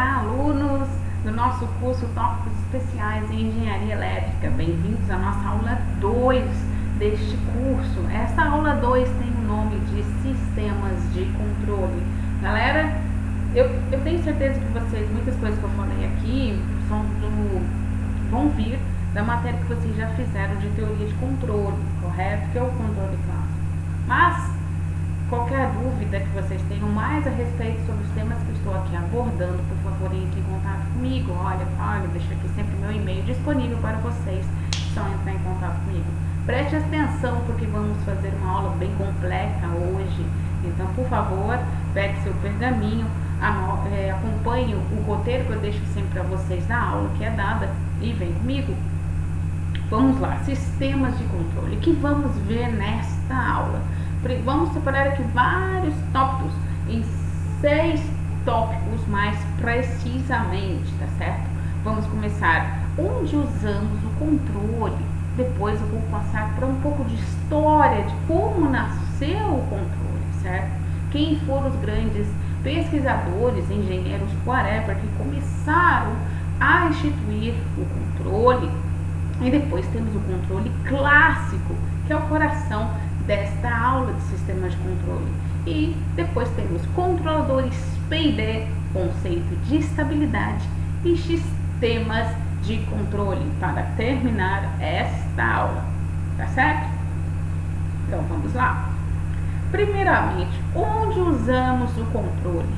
Olá, alunos do nosso curso Tópicos Especiais em Engenharia Elétrica. Bem-vindos à nossa aula 2 deste curso. Esta aula 2 tem o nome de Sistemas de Controle. Galera, eu tenho certeza que vocês, muitas coisas que eu falei aqui vão vir da matéria que vocês já fizeram de teoria de controle, correto? Que é o controle clássico. Mas qualquer dúvida que vocês tenham mais a respeito sobre os temas que eu estou aqui abordando, por favor, entre em contato comigo. Olha, deixo aqui sempre meu e-mail disponível para vocês. Só entrar em contato comigo. Preste atenção, porque vamos fazer uma aula bem completa hoje. Então, por favor, pegue seu pergaminho, acompanhe o roteiro que eu deixo sempre para vocês da aula que é dada e vem comigo. Vamos lá, sistemas de controle. O que vamos ver nesta aula? Vamos separar aqui vários tópicos em 6 tópicos mais precisamente, tá certo? Vamos começar onde usamos o controle. Depois eu vou passar para um pouco de história de como nasceu o controle, certo? Quem foram os grandes pesquisadores, engenheiros, whatever, que começaram a instituir o controle. E depois temos o controle clássico, que é o coração desta aula de sistemas de controle. E depois temos controladores P&D, conceito de estabilidade e sistemas de controle para terminar esta aula, tá certo? Então vamos lá. Primeiramente, onde usamos o controle?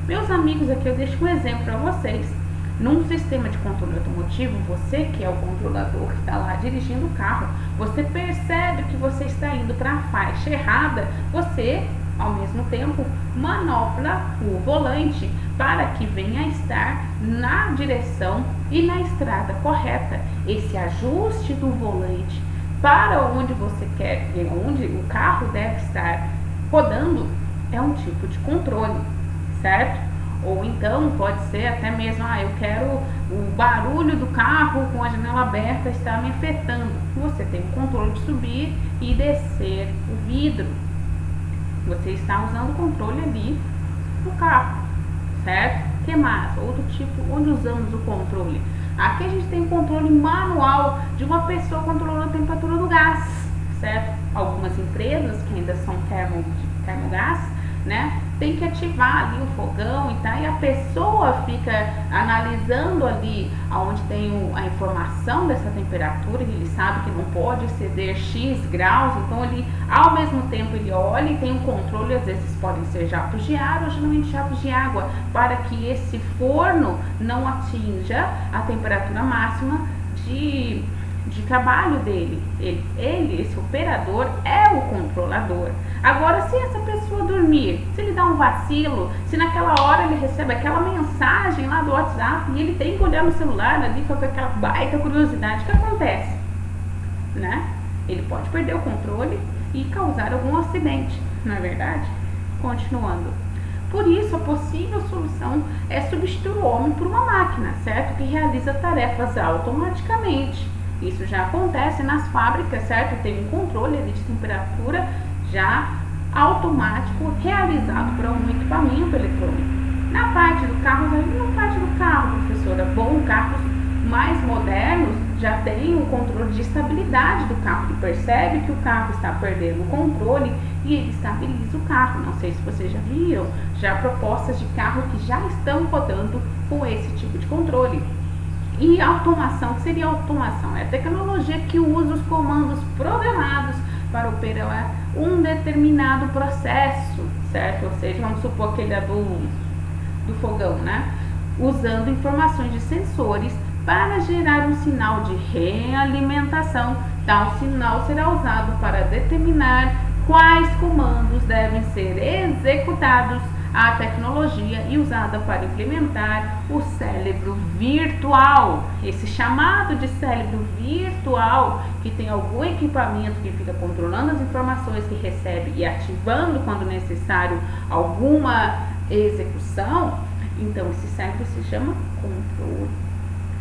Meus amigos, aqui eu deixo um exemplo para vocês. Num sistema de controle automotivo, você que é o controlador que está lá dirigindo o carro, você percebe que você está indo para a faixa errada, você, ao mesmo tempo, manobra o volante para que venha a estar na direção e na estrada correta. Esse ajuste do volante para onde você quer, onde o carro deve estar rodando, é um tipo de controle, certo? Ou então pode ser até mesmo, eu quero o barulho do carro com a janela aberta está me afetando. Você tem o controle de subir e descer o vidro. Você está usando o controle ali no carro, certo? O que mais? Outro tipo, onde usamos o controle? Aqui a gente tem o controle manual de uma pessoa controlando a temperatura do gás, certo? Algumas empresas que ainda são termogás, né? Tem que ativar ali o fogão e tal, e a pessoa fica analisando ali aonde tem a informação dessa temperatura, ele sabe que não pode exceder X graus, então ele, ao mesmo tempo, ele olha e tem um controle, às vezes podem ser jatos de ar ou geralmente jatos de água, para que esse forno não atinja a temperatura máxima de trabalho dele. Esse operador é o controlador. Agora, se essa pessoa dormir, se ele dá um vacilo, se naquela hora ele recebe aquela mensagem lá do WhatsApp e ele tem que olhar no celular ali com aquela baita curiosidade, o que acontece? Né? Ele pode perder o controle e causar algum acidente, não é verdade? Continuando. Por isso, a possível solução é substituir o homem por uma máquina, certo? Que realiza tarefas automaticamente. Isso já acontece nas fábricas, certo? Tem um controle ali de temperatura já automático realizado por um equipamento eletrônico. Na parte do carro, professora, carros mais modernos já tem o controle de estabilidade do carro. Ele percebe que o carro está perdendo o controle e ele estabiliza o carro. Não sei se vocês já viram, já propostas de carro que já estão rodando com esse tipo de controle. E automação, o que seria automação? É a tecnologia que usa os comandos programados para operar um determinado processo, certo? Ou seja, vamos supor aquele do fogão, né? Usando informações de sensores para gerar um sinal de realimentação. Tal sinal será usado para determinar quais comandos devem ser executados. A tecnologia e usada para implementar o cérebro virtual. Esse chamado de cérebro virtual, que tem algum equipamento que fica controlando as informações que recebe e ativando quando necessário alguma execução, então esse cérebro se chama controle,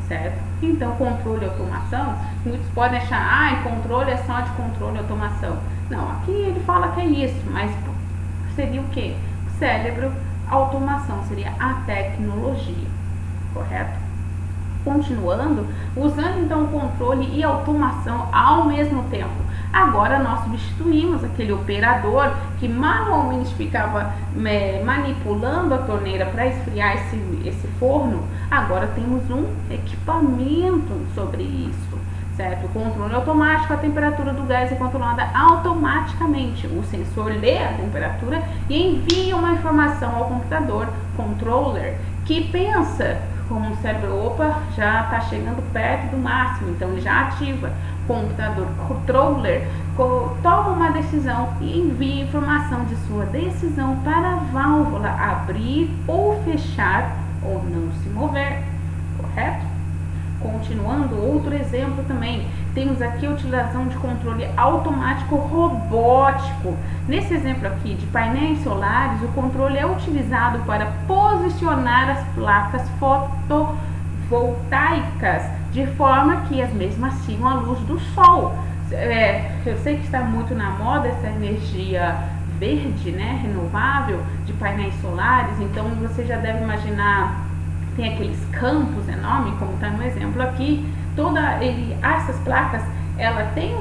certo? Então, controle e automação, muitos podem achar, controle é só de controle e automação. Não, aqui ele fala que é isso, mas seria o quê? Cérebro, automação seria a tecnologia. correto? Continuando, usando então o controle e automação ao mesmo tempo. Agora nós substituímos aquele operador que manualmente ficava manipulando a torneira para esfriar esse forno. Agora temos um equipamento sobre isso, certo? O controle automático, a temperatura do gás é controlada automaticamente. O sensor lê a temperatura e envia uma informação ao computador controller, que pensa como o cérebro, opa, já está chegando perto do máximo, então ele já ativa. O computador controller toma uma decisão e envia informação de sua decisão para a válvula abrir ou fechar ou não se mover, correto? Continuando, outro exemplo também, temos aqui a utilização de controle automático robótico. Nesse exemplo aqui de painéis solares, o controle é utilizado para posicionar as placas fotovoltaicas de forma que as mesmas sigam a luz do sol. Eu sei que está muito na moda essa energia verde, né, renovável, de painéis solares, então você já deve imaginar, tem aqueles campos enormes, como está no exemplo aqui, essas placas, ela tem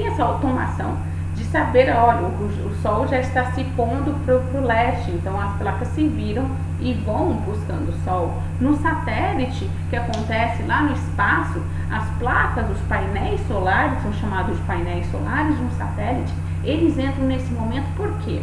essa automação de saber, olha, o sol já está se pondo para o leste, então as placas se viram e vão buscando o sol. No satélite, que acontece lá no espaço, as placas, os painéis solares, são chamados de painéis solares de um satélite, eles entram nesse momento por quê?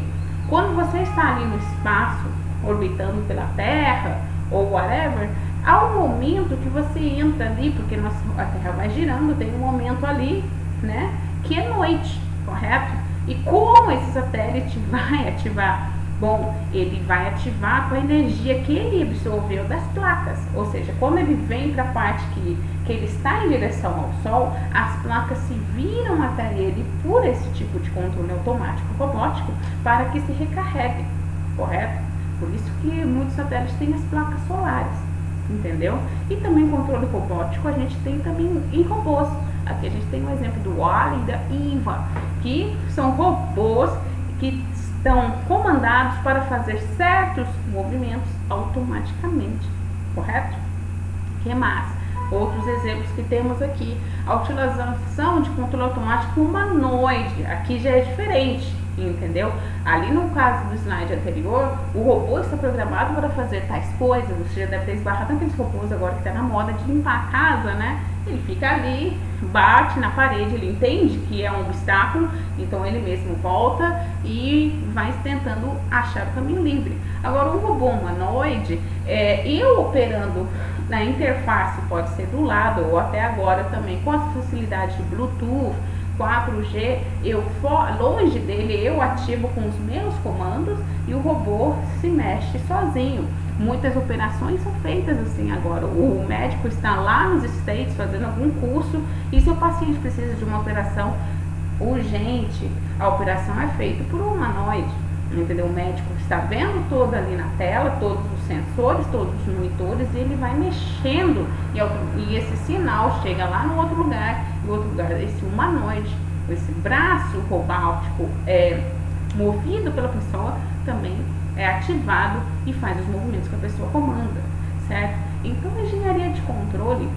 Quando você está ali no espaço, orbitando pela Terra ou whatever, há um momento que você entra ali, porque a Terra vai girando, tem um momento ali, né, que é noite, correto? E como esse satélite vai ativar? Bom, ele vai ativar com a energia que ele absorveu das placas, ou seja, quando ele vem para a parte que ele está em direção ao Sol, as placas se viram até ele por esse tipo de controle automático robótico para que se recarreguem, correto? Por isso que muitos satélites têm as placas solares, entendeu? E também controle robótico a gente tem também em robôs. Aqui a gente tem um exemplo do Wall-E e da Eva, que são robôs que estão comandados para fazer certos movimentos automaticamente, correto? O que mais? Outros exemplos que temos aqui, a utilização de controle automático humanoide, aqui já é diferente, entendeu? Ali no caso do slide anterior, o robô está programado para fazer tais coisas. Você já deve ter esbarrado naqueles robôs agora que está na moda de limpar a casa, né? Ele fica ali, bate na parede, ele entende que é um obstáculo, então ele mesmo volta e vai tentando achar o caminho livre. Agora, um robô humanoide, eu operando na interface, pode ser do lado ou até agora também com as facilidades de Bluetooth, 4G, longe dele, eu ativo com os meus comandos e o robô se mexe sozinho. Muitas operações são feitas assim agora. O médico está lá nos States fazendo algum curso e se o paciente precisa de uma operação urgente, a operação é feita por um humanoide, entendeu? O médico está vendo todo ali na tela, todos os sensores, todos os monitores, e ele vai mexendo e esse sinal chega lá no outro lugar, esse humanoide, esse braço robótico movido pela pessoa também é ativado e faz os movimentos que a pessoa comanda, certo? Então a engenharia de controle,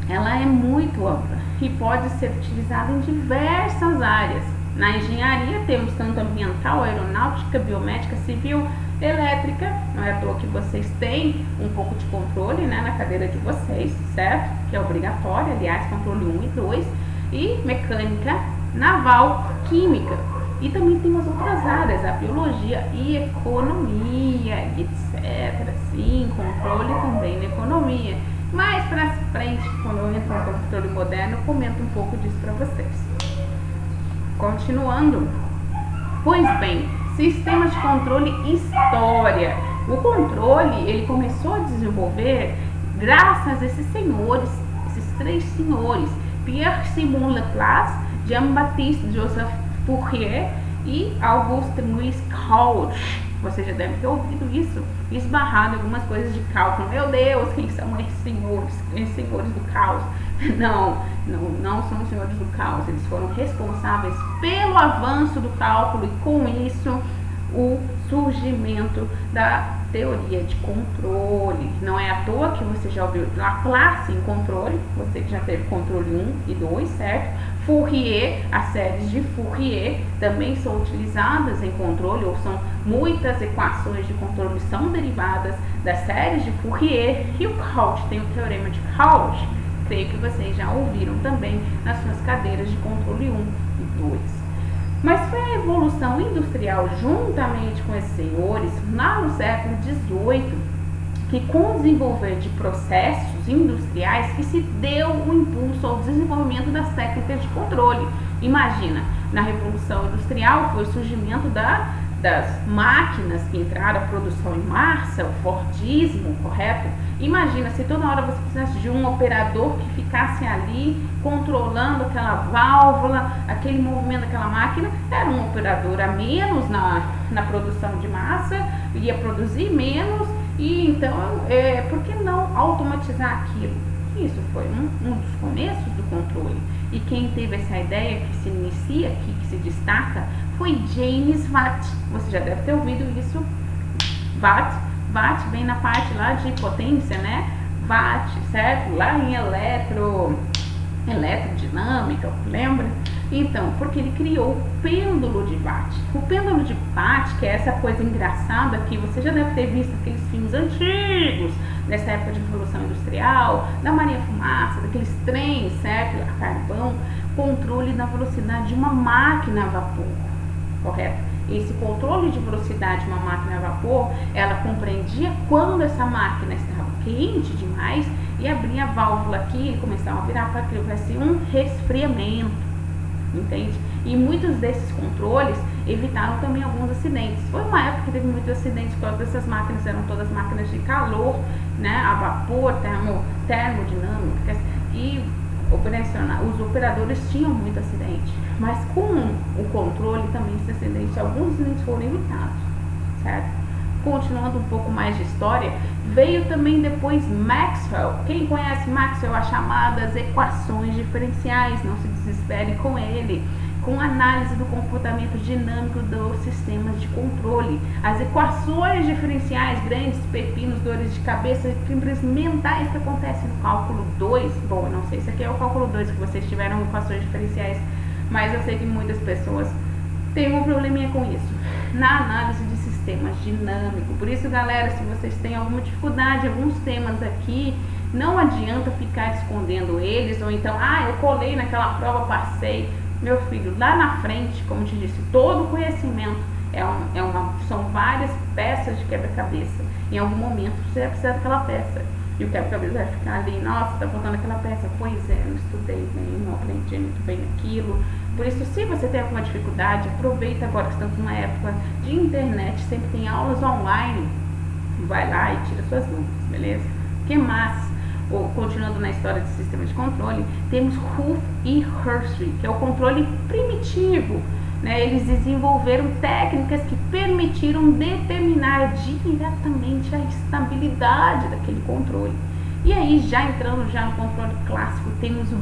ela é muito ampla e pode ser utilizada em diversas áreas. Na engenharia temos tanto ambiental, aeronáutica, biomédica, civil, elétrica, não é à toa que vocês têm um pouco de controle, né, na cadeira de vocês, certo? Que é obrigatório, aliás, controle 1 e 2, e mecânica, naval, química. E também tem as outras áreas, a biologia e economia, etc. Sim, controle também na economia. Mais pra frente, quando eu entro no controle moderno, eu comento um pouco disso para vocês. Continuando, pois bem, sistema de controle história. O controle, ele começou a desenvolver graças a esses senhores, esses três senhores, Pierre-Simon Laplace, Jean-Baptiste Joseph Fourier e Auguste Louis Cauchy. Você já deve ter ouvido isso, esbarrado em algumas coisas de cálculo. Meu Deus, quem são esses senhores do caos? Não são os senhores do caos. Eles foram responsáveis pelo avanço do cálculo e com isso o surgimento da teoria de controle. Não é à toa que você já ouviu a classe em controle, você que já teve controle 1 e 2, certo? Fourier, as séries de Fourier também são utilizadas em controle, ou são muitas equações de controle são derivadas das séries de Fourier. E o Cauchy tem o teorema de Cauchy, creio que vocês já ouviram também nas suas cadeiras de controle 1 e 2. Mas foi a evolução industrial, juntamente com esses senhores, lá no século XVIII, que com o desenvolver de processos industriais que se deu o impulso ao desenvolvimento das técnicas de controle. Imagina, na Revolução Industrial foi o surgimento das máquinas que entraram a produção em massa, o Fordismo, correto? Imagina se toda hora você precisasse de um operador que ficasse ali controlando aquela válvula, aquele movimento daquela máquina, era um operador a menos na produção de massa, ia produzir menos, e então, por que não automatizar aquilo? Isso foi um dos começos do controle. E quem teve essa ideia que se inicia aqui, que se destaca, foi James Watt. Você já deve ter ouvido isso. Watt vem na parte lá de potência, né? Watt, certo? Lá em eletrodinâmica, lembra? Então, porque ele criou o pêndulo de Watt. O pêndulo de Watt, que é essa coisa engraçada que você já deve ter visto aqueles filmes antigos, dessa época de Revolução Industrial, da Maria Fumaça, daqueles trens, certo? A carvão, controle da velocidade de uma máquina a vapor, correto? Esse controle de velocidade de uma máquina a vapor, ela compreendia quando essa máquina estava quente demais e abria a válvula aqui e começava a virar para que houvesse um resfriamento. Entende? E muitos desses controles evitaram também alguns acidentes. Foi uma época que teve muitos acidentes, porque dessas máquinas eram todas máquinas de calor, né, a vapor, termodinâmicas, e os operadores tinham muito acidente. Mas com o controle também esses acidentes, alguns acidentes foram evitados, certo? Continuando um pouco mais de história, veio também depois Maxwell. Quem conhece Maxwell, as chamadas equações diferenciais, não se desespere com ele, com análise do comportamento dinâmico dos sistemas de controle. As equações diferenciais, grandes pepinos, dores de cabeça, equilíbrios mentais que acontecem no cálculo 2. Bom, eu não sei se aqui é o cálculo 2 que vocês tiveram equações diferenciais, mas eu sei que muitas pessoas têm um probleminha com isso, na análise de sistemas dinâmicos. Por isso, galera, se vocês têm alguma dificuldade, alguns temas aqui, não adianta ficar escondendo eles, ou então, eu colei naquela prova, passei. Meu filho, lá na frente, como te disse, todo conhecimento são várias peças de quebra-cabeça. Em algum momento você vai precisar daquela peça. E o quebra-cabeça vai ficar ali, nossa, tá faltando aquela peça. Pois é, não estudei bem, não aprendi muito bem aquilo. Por isso, se você tem alguma dificuldade, aproveita agora que estamos numa época de internet, sempre tem aulas online. Vai lá e tira suas dúvidas, beleza? Que mais? Continuando na história do sistema de controle, temos Huth e Hershey, que é o controle primitivo. Né? Eles desenvolveram técnicas que permitiram determinar diretamente a estabilidade daquele controle. E aí, já entrando no controle clássico, temos o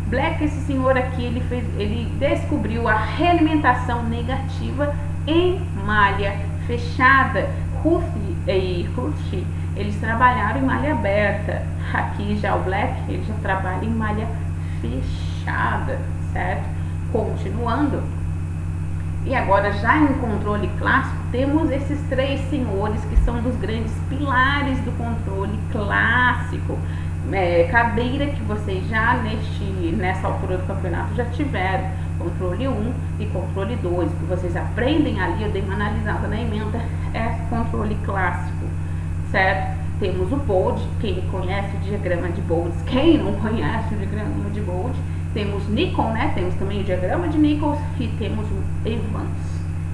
Black, esse senhor aqui, ele descobriu a realimentação negativa em malha fechada. Huth e Hershey, eles trabalharam em malha aberta. Aqui já o Black, ele já trabalha em malha fechada, certo? Continuando. E agora, já em controle clássico, temos esses três senhores que são dos grandes pilares do controle clássico. Cadeira que vocês já nessa altura do campeonato já tiveram. Controle 1 e controle 2, que vocês aprendem ali, eu dei uma analisada na ementa, é controle clássico, certo? Temos o Bode, quem conhece o diagrama de Bode, quem não conhece o diagrama de Bode, temos Nichols, né? Temos também o diagrama de Nichols e temos o Evans,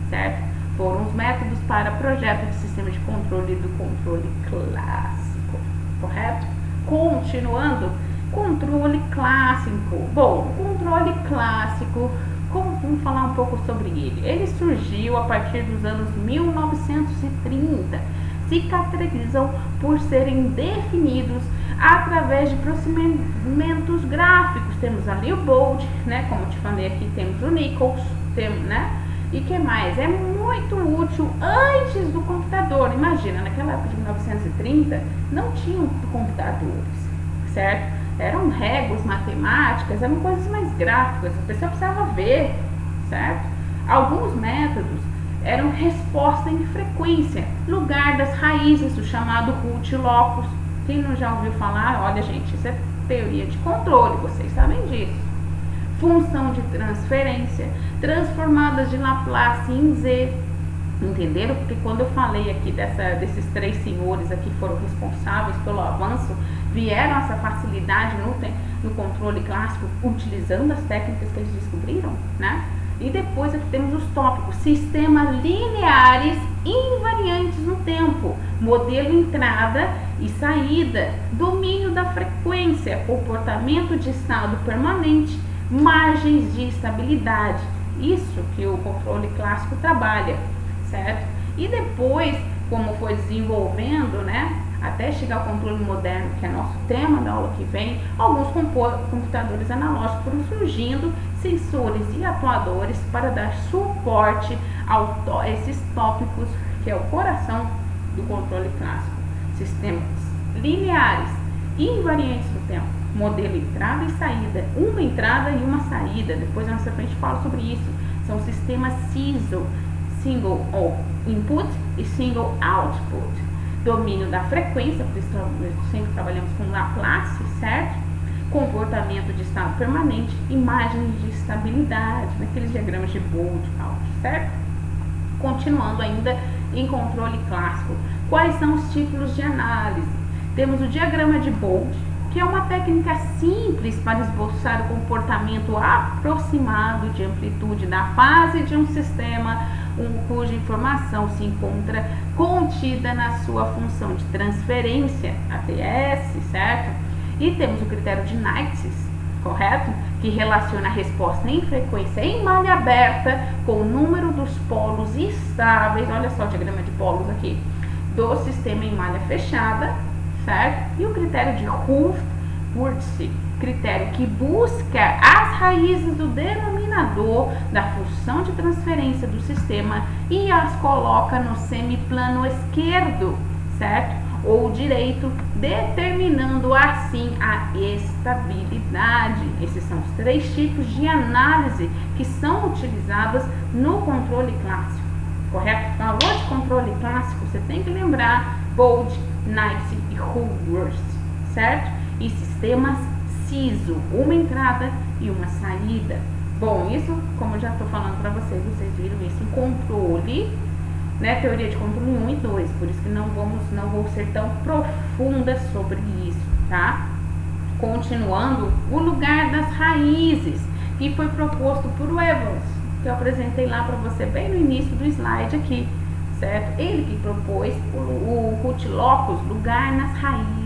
certo? Foram os métodos para projeto de sistema de controle do controle clássico, correto? Continuando, controle clássico. Bom, controle clássico, vamos falar um pouco sobre ele. Ele surgiu a partir dos anos 1930. Se caracterizam por serem definidos através de procedimentos gráficos. Temos ali o Bode, né? Como eu te falei aqui, temos o Nichols, né? E que mais? É muito muito útil antes do computador. Imagina, naquela época de 1930 não tinham computadores, certo? Eram réguas matemáticas, eram coisas mais gráficas, a pessoa precisava ver, certo? Alguns métodos eram resposta em frequência, lugar das raízes, o chamado root locus. Quem não já ouviu falar, olha gente, isso é teoria de controle, vocês sabem disso. Função de transferência, transformadas de Laplace em Z. Entenderam? Porque quando eu falei aqui desses três senhores aqui que foram responsáveis pelo avanço, vieram essa facilidade no controle clássico, utilizando as técnicas que eles descobriram, né? E depois aqui temos os tópicos: sistemas lineares invariantes no tempo, modelo entrada e saída, domínio da frequência, comportamento de estado permanente, margens de estabilidade. Isso que o controle clássico trabalha, certo? E depois, como foi desenvolvendo, né, até chegar ao controle moderno, que é nosso tema da aula que vem, alguns computadores analógicos foram surgindo, sensores e atuadores para dar suporte a esses tópicos, que é o coração do controle clássico. Sistemas lineares, invariantes no tempo, modelo entrada e saída, uma entrada e uma saída. Depois na nossa frente fala sobre isso. São sistemas SISO, Single Input e Single Output. Domínio da frequência, por isso sempre trabalhamos com Laplace, certo? Comportamento de estado permanente, imagens de estabilidade, naqueles diagramas de Bode, certo? Continuando ainda em controle clássico, quais são os tipos de análise? Temos o diagrama de Bode, que é uma técnica simples para esboçar o comportamento aproximado de amplitude da fase de um sistema, cuja informação se encontra contida na sua função de transferência, ATS, certo? E temos o critério de Knights, correto? Que relaciona a resposta em frequência em malha aberta com o número dos polos estáveis, olha só o diagrama de polos aqui, do sistema em malha fechada, certo? E o critério de Hurwitz, critério que busca as raízes do denominador da função de transferência do sistema e as coloca no semiplano esquerdo, certo? Ou direito, determinando assim a estabilidade. Esses são os três tipos de análise que são utilizadas no controle clássico, correto? Falou de controle clássico, você tem que lembrar Bode, Knights e Hurwitz, certo? E sistemas SISO, uma entrada e uma saída. Bom, isso, como eu já estou falando para vocês viram isso em controle, né? Teoria de controle 1 e 2, por isso que não vou ser tão profunda sobre isso, tá? Continuando, o lugar das raízes, que foi proposto por Evans, que eu apresentei lá para você bem no início do slide aqui, certo? Ele que propôs o root locus, lugar nas raízes,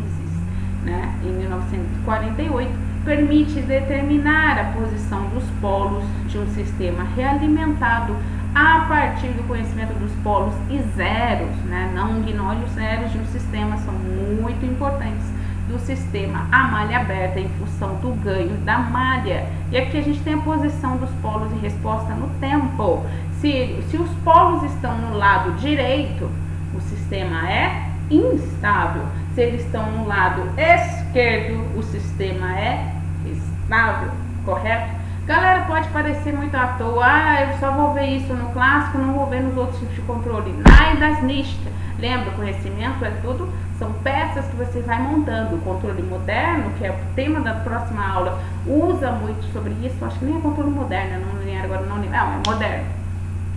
né? Em 1948, permite determinar a posição dos polos de um sistema realimentado a partir do conhecimento dos polos e zeros, né? Não ignore os zeros de um sistema, são muito importantes do sistema a malha aberta em função do ganho da malha. E aqui a gente tem a posição dos polos e resposta no tempo. Se os polos estão no lado direito, o sistema é instável. Se eles estão no lado esquerdo, o sistema é estável, correto? Galera, pode parecer muito à toa, eu só vou ver isso no clássico, não vou ver nos outros tipos de controle. Nada nisto. Lembra, conhecimento é tudo, são peças que você vai montando. O controle moderno, que é o tema da próxima aula, usa muito sobre isso. Acho que nem é controle moderno, não linear agora, não é moderno.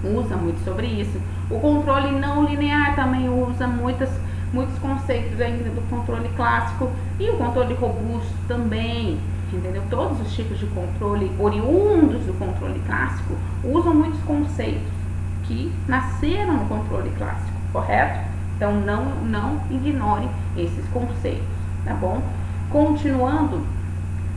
Usa muito sobre isso. O controle não linear também usa muitos conceitos ainda do controle clássico, e o controle robusto também, entendeu? Todos os tipos de controle oriundos do controle clássico usam muitos conceitos que nasceram no controle clássico, correto? Então não ignore esses conceitos, tá bom? Continuando,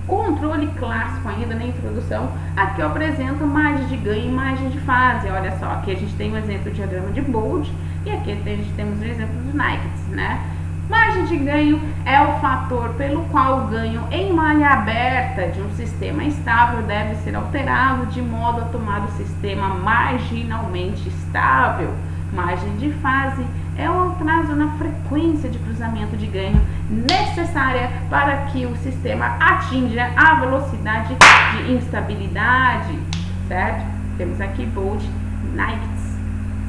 controle clássico ainda na introdução, aqui eu apresento margem de ganho e margem de fase. Olha só, aqui a gente tem o exemplo do diagrama de Bode e aqui a gente temos o exemplo dos Knights, né? Margem de ganho é o fator pelo qual o ganho em malha aberta de um sistema estável deve ser alterado de modo a tomar o sistema marginalmente estável. Margem de fase é o atraso na frequência de cruzamento de ganho necessária para que o sistema atinja a velocidade de instabilidade, certo? Temos aqui bold nights,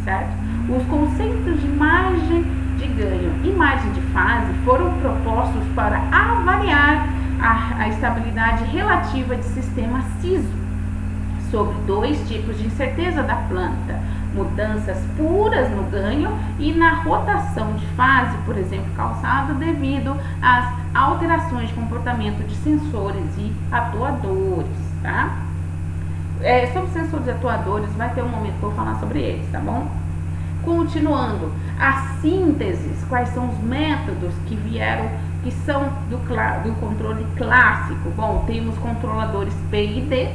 certo? Os conceitos de margem de ganho e margem de fase foram propostos para avaliar a estabilidade relativa de sistema CISO sobre dois tipos de incerteza da planta: mudanças puras no ganho e na rotação de fase, por exemplo, causada devido às alterações de comportamento de sensores e atuadores, tá? Sobre sensores e atuadores, vai ter um momento que eu vou falar sobre eles, tá bom? Continuando, as sínteses, quais são os métodos que vieram, que são do controle clássico? Bom, temos controladores PID,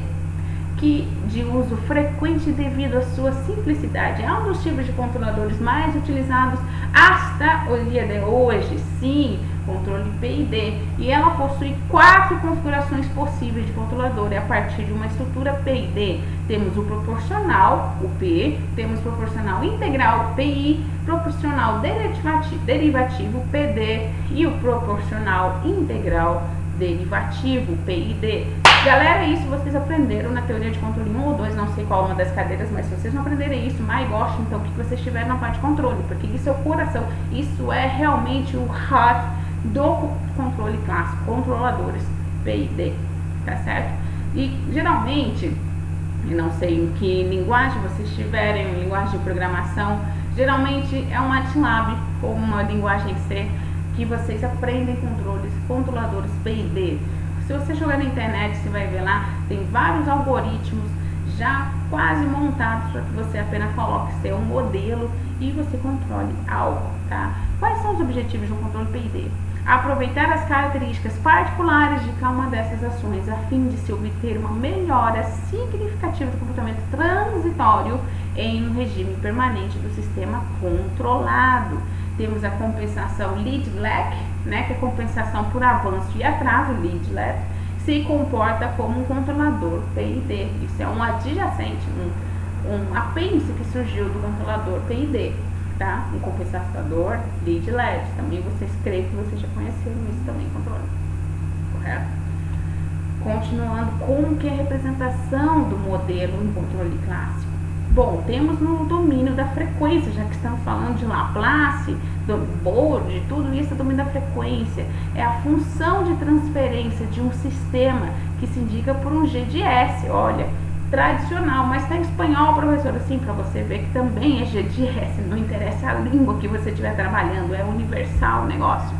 que de uso frequente devido à sua simplicidade. É um dos tipos de controladores mais utilizados hasta o dia de hoje, sim, controle PID. E ela possui 4 configurações possíveis de controlador. É a partir de uma estrutura PID. Temos o proporcional, o P, temos proporcional integral, PI, proporcional derivativo, PD, e o proporcional integral derivativo, PID. Galera, isso vocês aprenderam na teoria de controle 1 ou 2, não sei qual uma das cadeiras, mas se vocês não aprenderem isso, mais gosto, então, que vocês tiverem na parte de controle, porque isso é o coração, isso é realmente o heart do controle clássico, controladores, PID, tá certo? E, geralmente, eu não sei em que linguagem vocês tiverem, linguagem de programação, geralmente é um MATLAB ou uma linguagem C, que vocês aprendem controladores PID. Se você jogar na internet, você vai ver lá, tem vários algoritmos já quase montados para que você apenas coloque seu modelo e você controle algo, tá? Quais são os objetivos de um controle PID? Aproveitar as características particulares de cada uma dessas ações a fim de se obter uma melhora significativa do comportamento transitório em um regime permanente do sistema controlado. Temos a compensação lead-lag, né, que é compensação por avanço e atraso, lead-lag, se comporta como um controlador PID. Isso é um adjacente, um apêndice que surgiu do controlador PID, tá? Um compensador lead-lag. Também vocês creem que vocês já conheceram isso também, controle, correto? Continuando, como que é a representação do modelo em controle clássico? Bom, temos no domínio da frequência, já que estamos falando de Laplace, do Bode, tudo isso é domínio da frequência. É a função de transferência de um sistema que se indica por um G de S. Olha, tradicional, mas está em espanhol, professor, assim, para você ver que também é G de S. Não interessa a língua que você estiver trabalhando, é universal o negócio.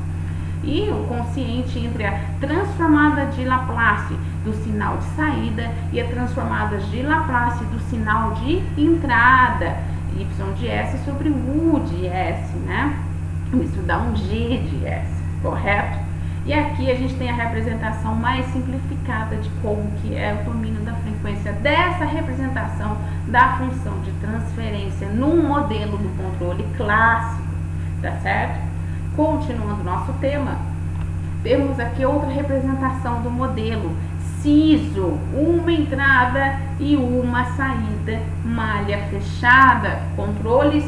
E o consciente entre a transformada de Laplace do sinal de saída e a transformada de Laplace do sinal de entrada, y de S sobre U de S, né? Isso dá um G de S, correto? E aqui a gente tem a representação mais simplificada de como que é o domínio da frequência dessa representação da função de transferência num modelo do controle clássico, tá certo? Continuando nosso tema, temos aqui outra representação do modelo CISO, uma entrada e uma saída, malha fechada, controles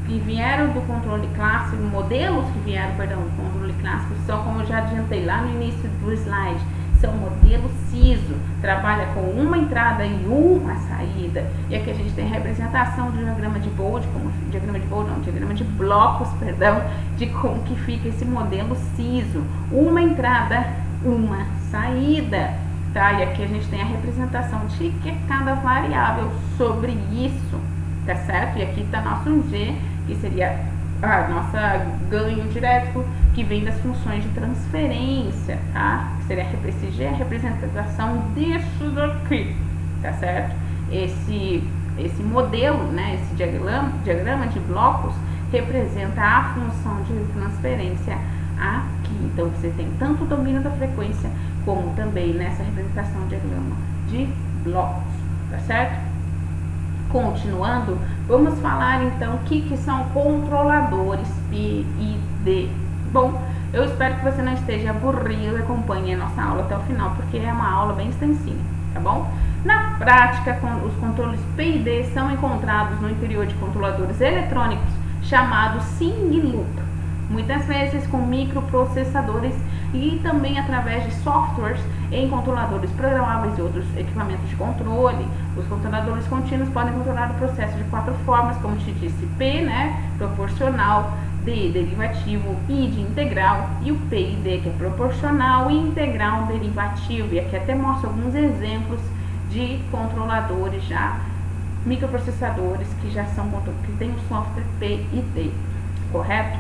que vieram do controle clássico, modelos que vieram, perdão, do controle clássico são, como eu já adiantei lá no início do slide, são modelos CISO, trabalha com uma entrada e uma saída. E aqui a gente tem a representação do diagrama de Bode, diagrama de blocos, perdão, de como que fica esse modelo CISO, uma entrada, uma saída, tá? E aqui a gente tem a representação de que cada variável sobre isso, tá certo? E aqui está nosso G, que seria a nossa ganho direto, que vem das funções de transferência, tá? Que seria esse G, a representação disso aqui, tá certo? Esse modelo, né, esse diagrama de blocos representa a função de transferência aqui. Então, você tem tanto o domínio da frequência, como também nessa representação de diagrama de blocos, tá certo? Continuando, vamos falar então o que são controladores PID, Bom, eu espero que você não esteja aburrido e acompanhe a nossa aula até o final, porque é uma aula bem extensinha, tá bom? Na prática, os controles PID são encontrados no interior de controladores eletrônicos chamados Sing Loop, muitas vezes com microprocessadores e também através de softwares em controladores programáveis e outros equipamentos de controle. Os controladores contínuos podem controlar o processo de 4 formas, como te disse, P, né, proporcional, D, derivativo, I de integral e o PID, que é proporcional, integral, derivativo. E aqui até mostro alguns exemplos de controladores já, microprocessadores que já são, que tem o software PID, correto?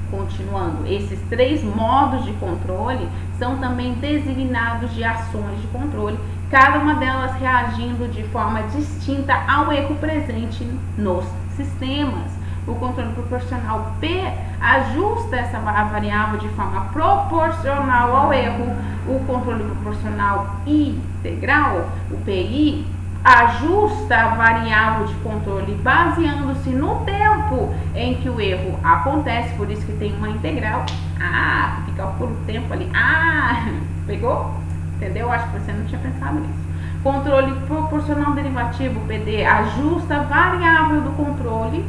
Continuando, esses 3 modos de controle são também designados de ações de controle, cada uma delas reagindo de forma distinta ao erro presente nos sistemas. O controle proporcional P ajusta essa variável de forma proporcional ao erro. O controle proporcional integral, o PI, ajusta a variável de controle baseando-se no tempo em que o erro acontece, por isso que tem uma integral. Que calcula o tempo ali. Pegou? Entendeu? Acho que você não tinha pensado nisso. Controle proporcional derivativo, PD, ajusta a variável do controle,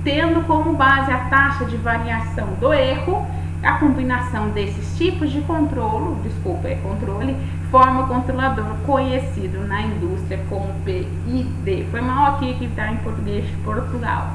tendo como base a taxa de variação do erro. A combinação desses tipos de controle, forma o controlador conhecido na indústria como PID. Foi mal aqui que está em português de Portugal.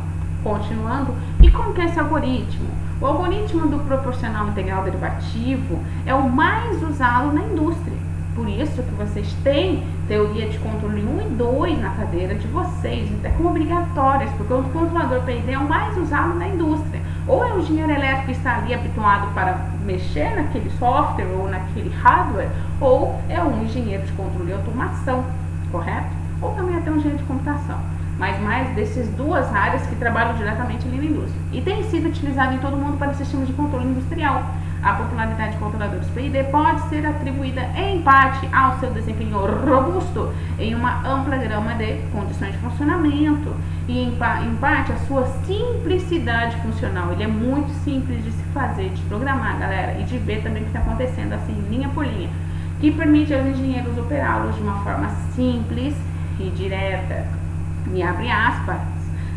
Continuando, e como que é esse algoritmo? O algoritmo do proporcional integral derivativo é o mais usado na indústria. Por isso que vocês têm teoria de controle 1 e 2 na cadeira de vocês, até como obrigatórias, porque o controlador PID é o mais usado na indústria. Ou é o engenheiro elétrico que está ali habituado para mexer naquele software ou naquele hardware, ou é um engenheiro de controle e automação, correto? Ou também até um engenheiro de computação. Mas mais dessas 2 áreas que trabalham diretamente ali na indústria. E tem sido utilizado em todo mundo para sistemas de controle industrial. A popularidade de controladores PID pode ser atribuída em parte ao seu desempenho robusto em uma ampla gama de condições de funcionamento e em parte a sua simplicidade funcional. Ele é muito simples de se fazer, de programar, galera, e de ver também o que está acontecendo assim, linha por linha, que permite aos engenheiros operá-los de uma forma simples e direta. E abre aspas,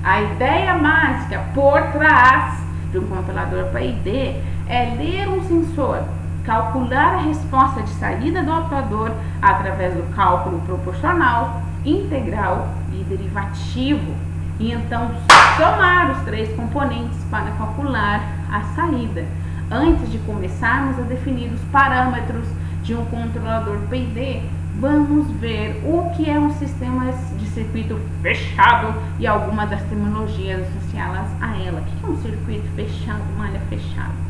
a ideia básica por trás de um controlador PID é ler um sensor, calcular a resposta de saída do atuador através do cálculo proporcional, integral e derivativo, e então somar os 3 componentes para calcular a saída. Antes de começarmos a definir os parâmetros de um controlador PID, vamos ver o que é um sistema de circuito fechado e algumas das terminologias associadas a ela. O que é um circuito fechado, malha fechada?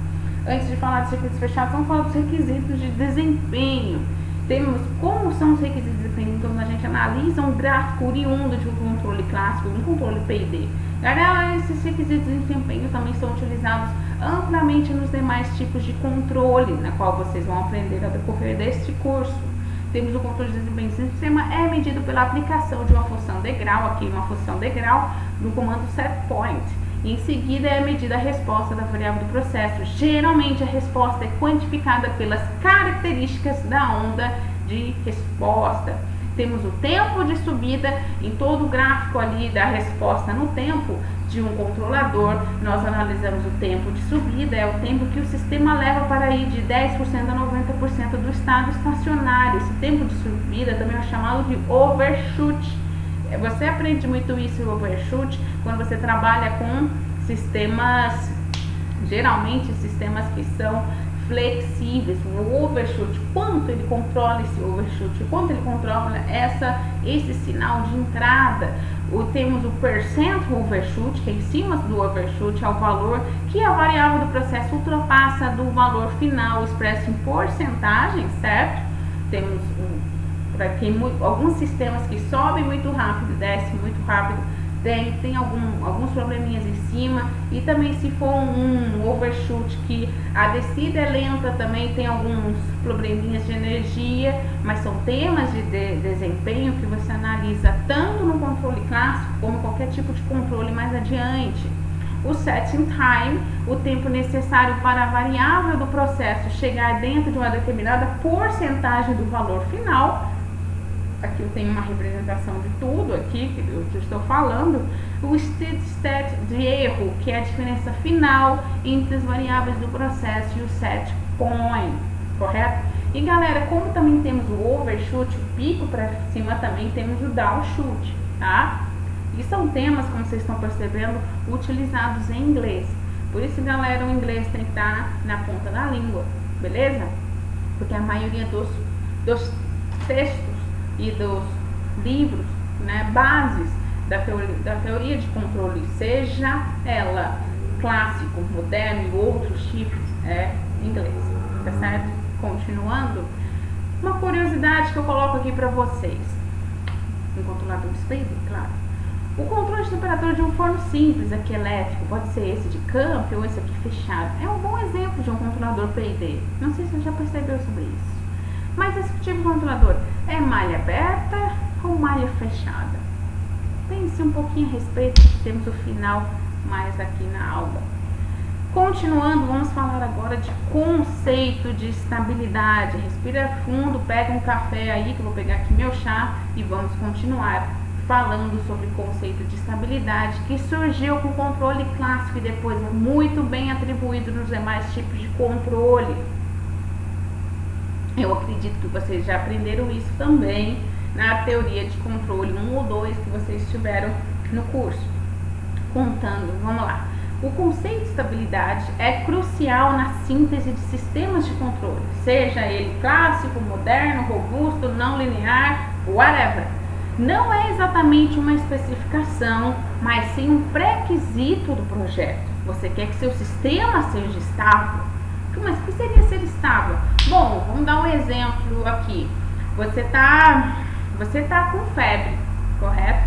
Antes de falar de circuitos fechados, vamos falar dos requisitos de desempenho. Temos como são os requisitos de desempenho quando a gente analisa um gráfico oriundo de um controle clássico, de um controle PID. Galera, esses requisitos de desempenho também são utilizados amplamente nos demais tipos de controle, na qual vocês vão aprender ao decorrer deste curso. Temos o controle de desempenho do sistema, é medido pela aplicação de uma função degrau, aqui uma função degrau, no comando setPoint. Em seguida é medida a resposta da variável do processo. Geralmente a resposta é quantificada pelas características da onda de resposta. Temos o tempo de subida em todo o gráfico ali da resposta no tempo de um controlador. Nós analisamos o tempo de subida, é o tempo que o sistema leva para ir de 10% a 90% do estado estacionário. Esse tempo de subida também é chamado de overshoot. Você aprende muito isso, o overshoot, quando você trabalha com sistemas, geralmente sistemas que são flexíveis. O overshoot, quanto ele controla esse overshoot, quanto ele controla esse sinal de entrada. Temos o percent overshoot, que é em cima do overshoot é o valor que a variável do processo ultrapassa do valor final expresso em porcentagem, certo? Temos alguns sistemas que sobem muito rápido, descem muito rápido, tem alguns probleminhas em cima, e também se for um overshoot que a descida é lenta, também tem alguns probleminhas de energia, mas são temas de desempenho que você analisa tanto no controle clássico como qualquer tipo de controle mais adiante. o setting time, o tempo necessário para a variável do processo chegar dentro de uma determinada porcentagem do valor final. Aqui eu tenho uma representação de tudo aqui que eu estou falando. O steady state de erro, que é a diferença final entre as variáveis do processo e o set point, correto? E galera, como também temos o overshoot, o pico para cima, também temos o downshoot, tá? E são temas, como vocês estão percebendo, utilizados em inglês. Por isso, galera, o inglês tem que estar na ponta da língua, beleza? Porque a maioria dos textos e dos livros, né, bases da teoria de controle, seja ela clássico, moderno e outros tipos, é inglês, tá certo? Continuando, uma curiosidade que eu coloco aqui para vocês, um controlador display, claro. O controle de temperatura de um forno simples, aqui elétrico, pode ser esse de campo ou esse aqui fechado, é um bom exemplo de um controlador PID. Não sei se você já percebeu sobre isso. Mas esse tipo de controlador é malha aberta ou malha fechada? Pense um pouquinho a respeito, temos o final mais aqui na aula. Continuando, vamos falar agora de conceito de estabilidade. Respira fundo, pega um café aí, que eu vou pegar aqui meu chá, e vamos continuar falando sobre o conceito de estabilidade, que surgiu com o controle clássico e depois é muito bem atribuído nos demais tipos de controle. Eu acredito que vocês já aprenderam isso também na teoria de controle 1 ou 2 que vocês tiveram no curso. Contando, vamos lá. O conceito de estabilidade é crucial na síntese de sistemas de controle, seja ele clássico, moderno, robusto, não linear, whatever. Não é exatamente uma especificação, mas sim um pré-requisito do projeto. Você quer que seu sistema seja estável? Mas o que seria ser estável? Bom, vamos dar um exemplo aqui. Você tá com febre, correto?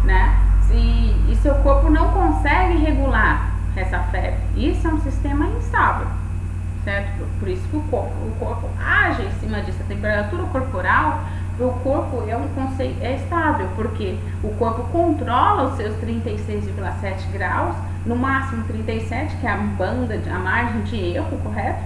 Né? E seu corpo não consegue regular essa febre. Isso é um sistema instável, certo? Por isso que o corpo age em cima disso. A temperatura corporal o corpo é um conceito estável, porque o corpo controla os seus 36,7 graus, no máximo 37, que é a margem de erro, correto?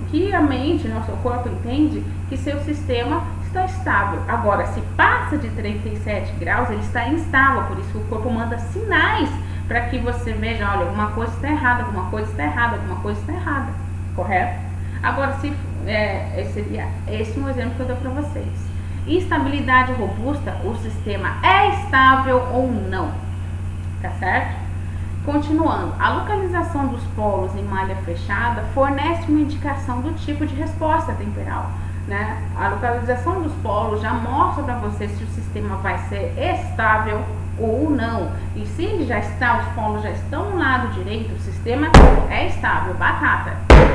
Que a mente, nosso corpo entende que seu sistema está estável. Agora, se passa de 37 graus, ele está instável, por isso que o corpo manda sinais para que você veja, olha, alguma coisa está errada, alguma coisa está errada, alguma coisa está errada, correto? Agora, seria esse um exemplo que eu dou para vocês. Estabilidade robusta, o sistema é estável ou não, tá certo? Continuando, a localização dos polos em malha fechada fornece uma indicação do tipo de resposta temporal, né? A localização dos polos já mostra para você se o sistema vai ser estável ou não. E se ele já está, os polos já estão no lado direito, o sistema é estável, batata,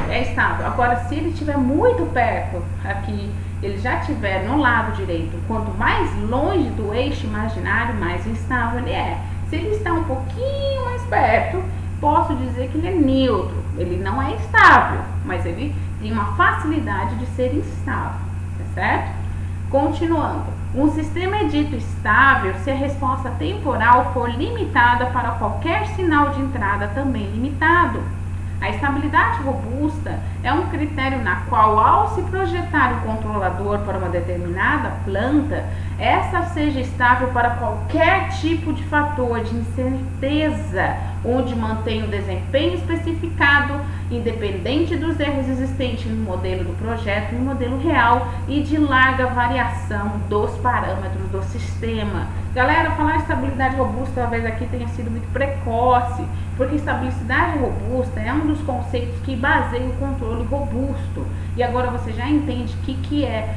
é estável. Agora, se ele estiver muito perto, aqui, ele já estiver no lado direito, quanto mais longe do eixo imaginário, mais instável ele é. Se ele está um pouquinho mais perto, posso dizer que ele é neutro. Ele não é estável, mas ele tem uma facilidade de ser instável, tá certo? Continuando, um sistema é dito estável se a resposta temporal for limitada para qualquer sinal de entrada também limitado. A estabilidade robusta é um critério na qual, ao se projetar o controlador para uma determinada planta, essa seja estável para qualquer tipo de fator de incerteza, onde mantém o desempenho especificado, independente dos erros existentes no modelo do projeto e no modelo real e de larga variação dos parâmetros do sistema. Galera, falar em estabilidade robusta talvez aqui tenha sido muito precoce, porque estabilidade robusta é um dos conceitos que baseia o controle robusto. E agora você já entende que é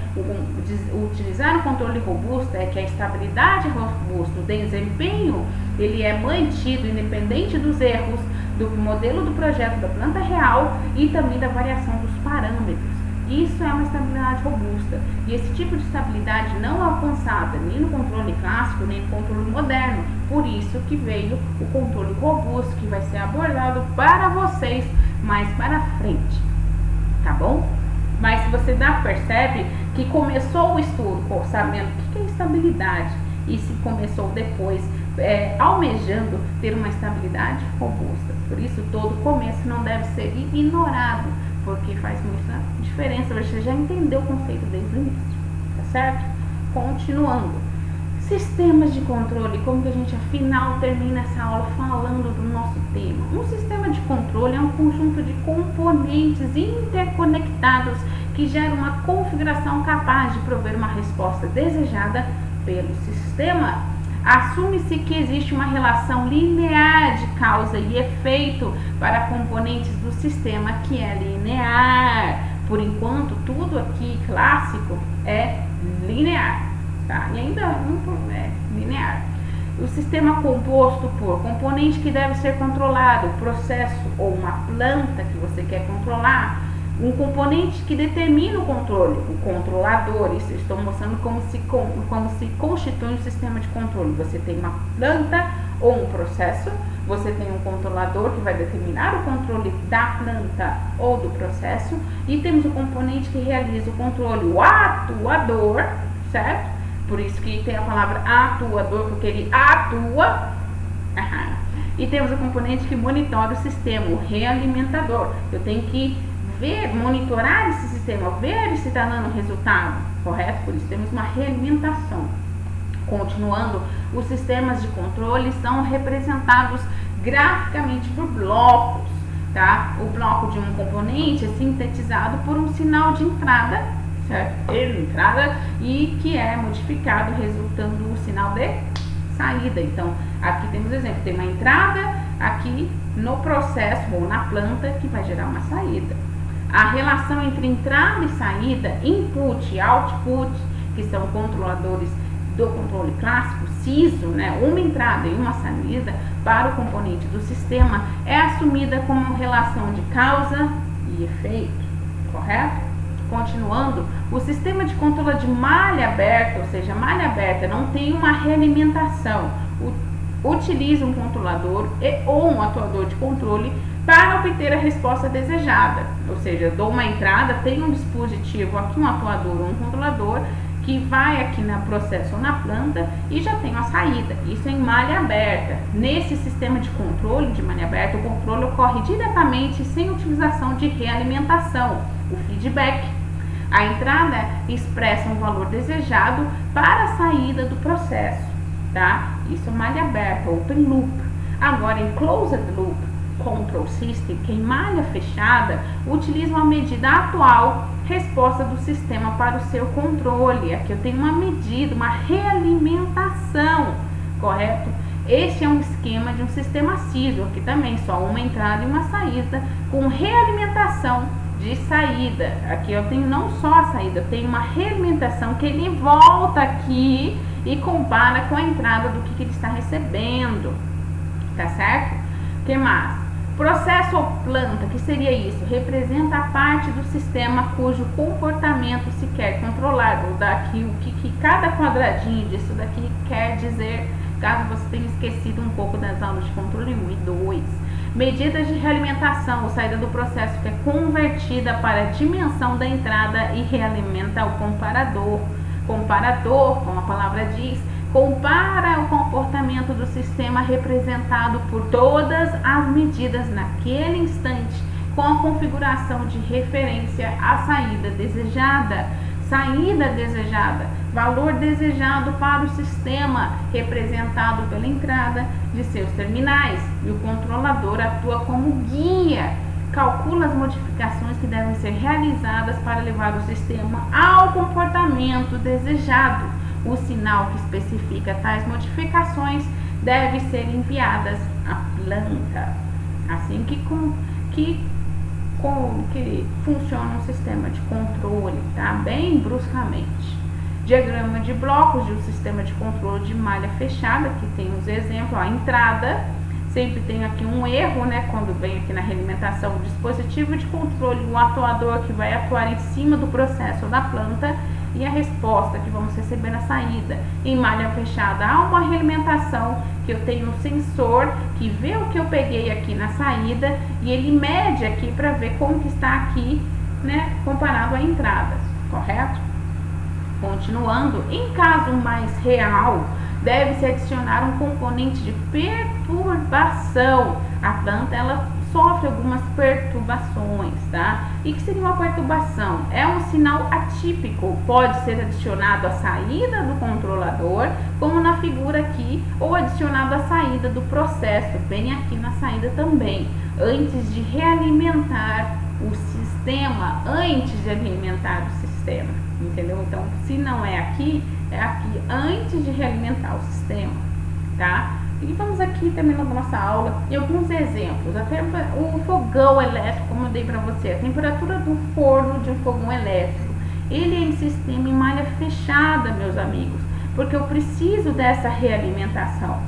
utilizar o controle robusto, é que a estabilidade robusta, o desempenho, ele é mantido independente dos erros do modelo do projeto da planta real e também da variação dos parâmetros. Isso é uma estabilidade robusta. E esse tipo de estabilidade não é alcançada nem no controle clássico, nem no controle moderno. Por isso que veio o controle robusto, que vai ser abordado para vocês mais para frente. Tá bom? Mas se você percebe que começou o estudo sabendo o que é estabilidade e se começou depois almejando ter uma estabilidade robusta. Por isso, todo começo não deve ser ignorado, porque faz muita diferença. Você já entendeu o conceito desde o início, tá certo? Continuando. Sistemas de controle, como que a gente afinal termina essa aula falando do nosso tema? Um sistema de controle é um conjunto de componentes interconectados que geram uma configuração capaz de prover uma resposta desejada pelo sistema. Assume-se que existe uma relação linear de causa e efeito para componentes do sistema que é linear. Por enquanto, tudo aqui clássico é linear, tá? E ainda não é linear. O sistema composto por componente que deve ser controlado, processo ou uma planta que você quer controlar, um componente que determina o controle, o controlador. Isso eu estou mostrando como se constitui um sistema de controle. Você tem uma planta ou um processo, você tem um controlador que vai determinar o controle da planta ou do processo, e temos o componente que realiza o controle, o atuador, certo? Por isso que tem a palavra atuador, porque ele atua. E temos o componente que monitora o sistema, o realimentador. Eu tenho que monitorar esse sistema, ver se está dando resultado, correto? Por isso temos uma realimentação. Continuando, os sistemas de controle são representados graficamente por blocos, tá? O bloco de um componente é sintetizado por um sinal de entrada, certo? Entrada, e que é modificado resultando no sinal de saída. Então, aqui temos exemplo, tem uma entrada aqui no processo ou na planta que vai gerar uma saída. A relação entre entrada e saída, input e output, que são controladores do controle clássico, CISO, né, uma entrada e uma saída para o componente do sistema, é assumida como relação de causa e efeito, correto? Continuando, o sistema de controle de malha aberta, ou seja, malha aberta não tem uma realimentação, utiliza um controlador ou um atuador de controle para obter a resposta desejada. Ou seja, eu dou uma entrada, tem um dispositivo aqui, um atuador ou um controlador, que vai aqui no processo ou na planta e já tem a saída. Isso é em malha aberta. Nesse sistema de controle de malha aberta, o controle ocorre diretamente sem utilização de realimentação, o feedback. A entrada expressa um valor desejado para a saída do processo, tá? Isso é malha aberta, open loop. Agora, em closed loop control system, que em malha fechada, utiliza uma medida atual, resposta do sistema para o seu controle. Aqui eu tenho uma medida, uma realimentação, correto? Este é um esquema de um sistema CISO, aqui também só uma entrada e uma saída, com realimentação de saída. Aqui eu tenho não só a saída, eu tenho uma realimentação que ele volta aqui e compara com a entrada do que ele está recebendo, tá certo? O que mais? Processo ou planta, que seria isso? Representa a parte do sistema cujo comportamento se quer controlar. Vou dar aqui o que cada quadradinho disso daqui quer dizer, caso você tenha esquecido um pouco das aulas de controle 1 e 2. Medidas de realimentação, ou saída do processo, que é convertida para a dimensão da entrada e realimenta o comparador. Comparador, como a palavra diz, compara o comportamento do sistema representado por todas as medidas naquele instante com a configuração de referência à saída desejada. Saída desejada, valor desejado para o sistema, representado pela entrada de seus terminais. E o controlador atua como guia, calcula as modificações que devem ser realizadas para levar o sistema ao comportamento desejado. O sinal que especifica tais modificações deve ser enviadas à planta. Assim que funciona um sistema de controle, tá? Bem bruscamente. Diagrama de blocos de um sistema de controle de malha fechada, que tem os exemplos, a entrada, sempre tem aqui um erro, né? Quando vem aqui na realimentação, o dispositivo de controle, o atuador que vai atuar em cima do processo da planta, e a resposta que vamos receber na saída. Em malha fechada há uma realimentação, que eu tenho um sensor que vê o que eu peguei aqui na saída e ele mede aqui para ver como que está aqui, né, comparado à entrada, correto? Continuando, em caso mais real, deve-se adicionar um componente de perturbação. A planta, ela sofre algumas perturbações, tá? E que seria uma perturbação? É um sinal atípico, pode ser adicionado à saída do controlador, como na figura aqui, ou adicionado à saída do processo, bem aqui na saída também, antes de realimentar o sistema, entendeu? Então, se não é aqui antes de realimentar o sistema, tá? E vamos aqui terminando nossa aula e alguns exemplos. Até o fogão elétrico, como eu dei para você, a temperatura do forno de um fogão elétrico, ele é em sistema em malha fechada, meus amigos, porque eu preciso dessa realimentação,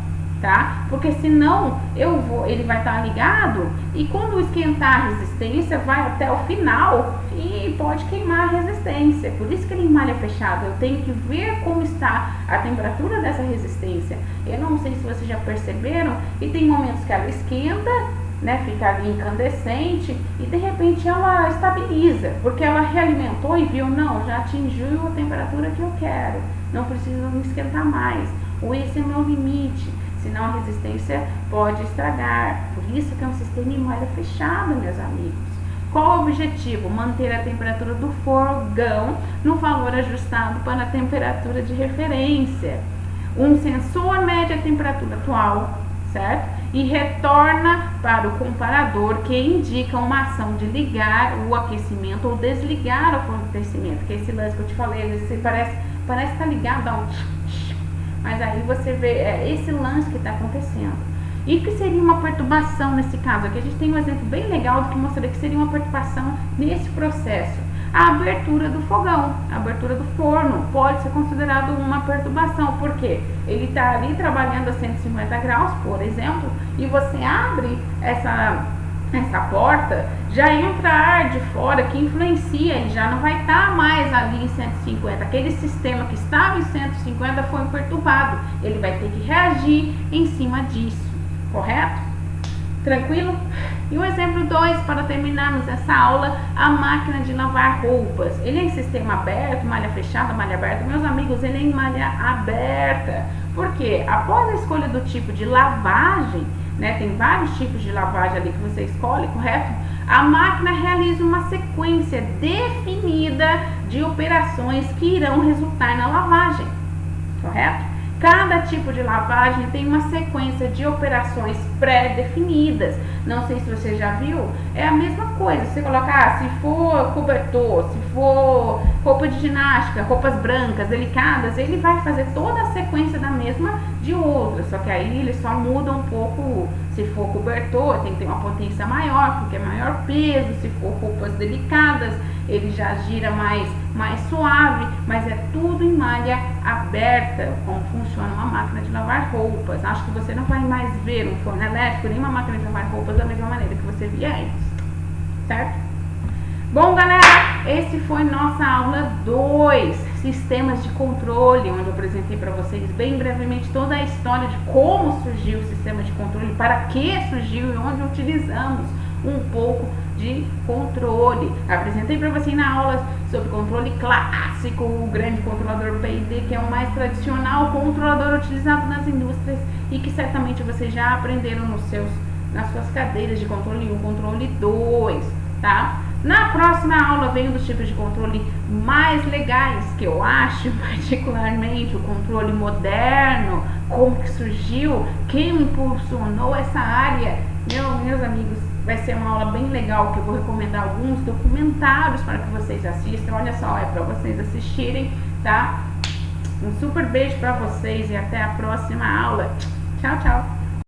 tá? Porque senão ele vai estar ligado e quando esquentar a resistência vai até o final e pode queimar a resistência. Por isso que ele em malha fechada, eu tenho que ver como está a temperatura dessa resistência. Eu não sei se vocês já perceberam, e tem momentos que ela esquenta, né, fica ali incandescente e de repente ela estabiliza, porque ela realimentou e viu, não, já atingiu a temperatura que eu quero, não preciso me esquentar mais, ou esse é meu limite, senão a resistência pode estragar. Por isso que é um sistema em malha fechada, meus amigos. Qual o objetivo? Manter a temperatura do fogão no valor ajustado para a temperatura de referência. Um sensor mede a temperatura atual, certo? E retorna para o comparador, que indica uma ação de ligar o aquecimento ou desligar o aquecimento, que é esse lance que eu te falei, você parece estar ligado a um... Mas aí você vê, esse lance que está acontecendo. E que seria uma perturbação nesse caso? Aqui a gente tem um exemplo bem legal do que mostra que seria uma perturbação nesse processo. A abertura do fogão, a abertura do forno pode ser considerado uma perturbação, porque ele está ali trabalhando a 150 graus, por exemplo, e você abre essa porta, já entra ar de fora que influencia, ele já não vai estar mais ali em 150. Aquele sistema que estava em 150 foi perturbado, ele vai ter que reagir em cima disso, correto? Tranquilo? E o exemplo 2, para terminarmos essa aula, a máquina de lavar roupas. Ele é em sistema aberto, malha fechada, malha aberta. Meus amigos, ele é em malha aberta. Por quê? Após a escolha do tipo de lavagem, né, tem vários tipos de lavagem ali que você escolhe, correto? A máquina realiza uma sequência definida de operações que irão resultar na lavagem, correto? Cada tipo de lavagem tem uma sequência de operações pré-definidas. Não sei se você já viu, é a mesma coisa. Você colocar, se for cobertor, se for roupa de ginástica, roupas brancas, delicadas, ele vai fazer toda a sequência da mesma de outra. Só que aí ele só muda um pouco. Se for cobertor, tem que ter uma potência maior, porque é maior peso. Se for roupas delicadas, ele já gira mais suave, mas é tudo em malha aberta, como funciona uma máquina de lavar roupas. Acho que você não vai mais ver um forno elétrico, nem uma máquina de lavar roupas da mesma maneira que você via antes, certo? Bom, galera, esse foi nossa aula 2, sistemas de controle, onde eu apresentei para vocês bem brevemente toda a história de como surgiu o sistema de controle, para que surgiu e onde utilizamos um pouco de controle. Apresentei para vocês na aula sobre controle clássico, o grande controlador PID, que é o mais tradicional controlador utilizado nas indústrias e que certamente vocês já aprenderam nas suas cadeiras de controle 1, controle 2, tá? Na próxima aula venho dos tipos de controle mais legais, que eu acho particularmente o controle moderno, como que surgiu, quem impulsionou essa área. Meus amigos, vai ser uma aula bem legal, que eu vou recomendar alguns documentários para que vocês assistam. Olha só, é para vocês assistirem, tá? Um super beijo para vocês e até a próxima aula. Tchau, tchau!